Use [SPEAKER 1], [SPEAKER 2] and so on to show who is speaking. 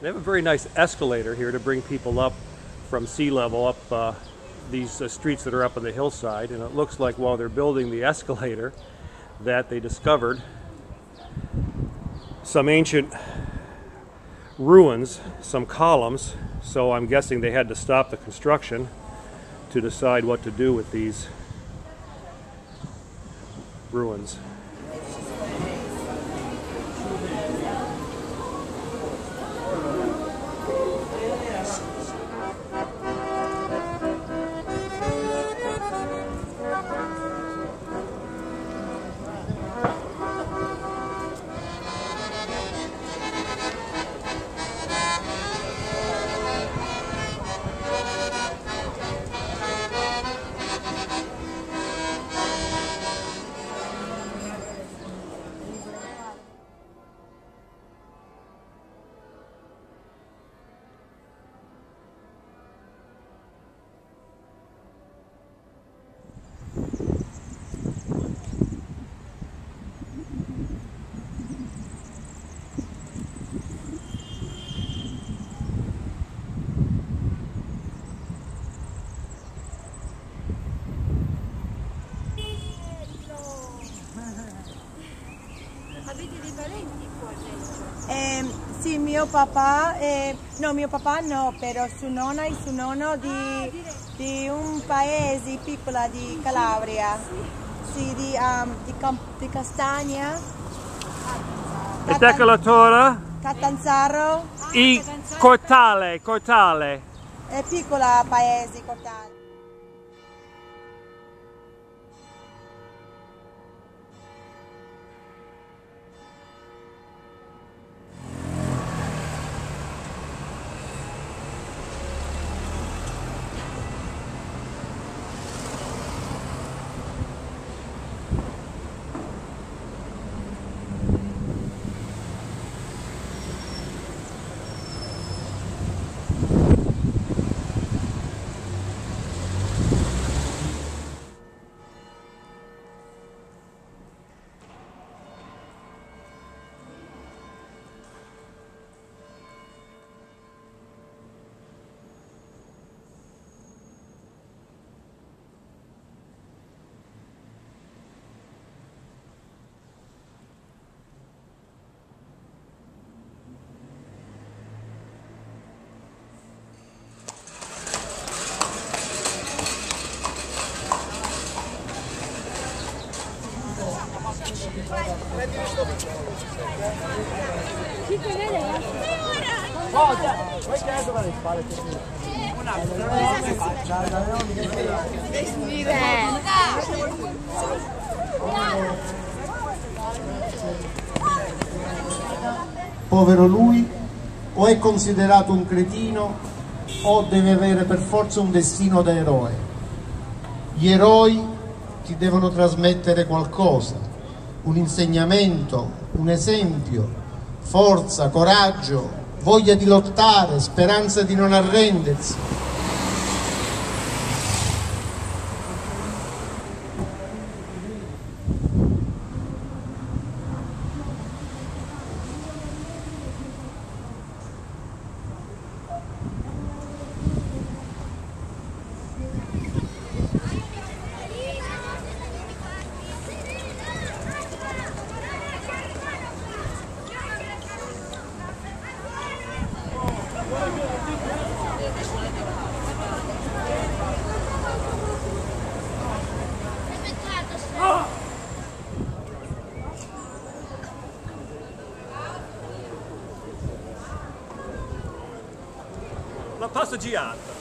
[SPEAKER 1] They have a very nice escalator here to bring people up from sea level up these streets that are up on the hillside, and it looks like while they're building the escalator that they discovered some ancient ruins, some columns, so I'm guessing they had to stop the construction to decide what to do with these ruins.
[SPEAKER 2] Avete dei parenti qua a Reggio?
[SPEAKER 3] Sì, mio papà, no, mio papà no, però su nonna e su nonno di un paese piccolo di Calabria, sì, di Castagna.
[SPEAKER 1] E Tecolatora?
[SPEAKER 3] Catanzaro.
[SPEAKER 1] I Cortale, Cortale.
[SPEAKER 3] È piccola paese, Cortale.
[SPEAKER 4] Povero lui, o è considerato un cretino o deve avere per forza un destino da eroe. Gli eroi ti devono trasmettere qualcosa, un insegnamento, un esempio, forza, coraggio, voglia di lottare, speranza di non arrendersi.
[SPEAKER 1] La passagiata.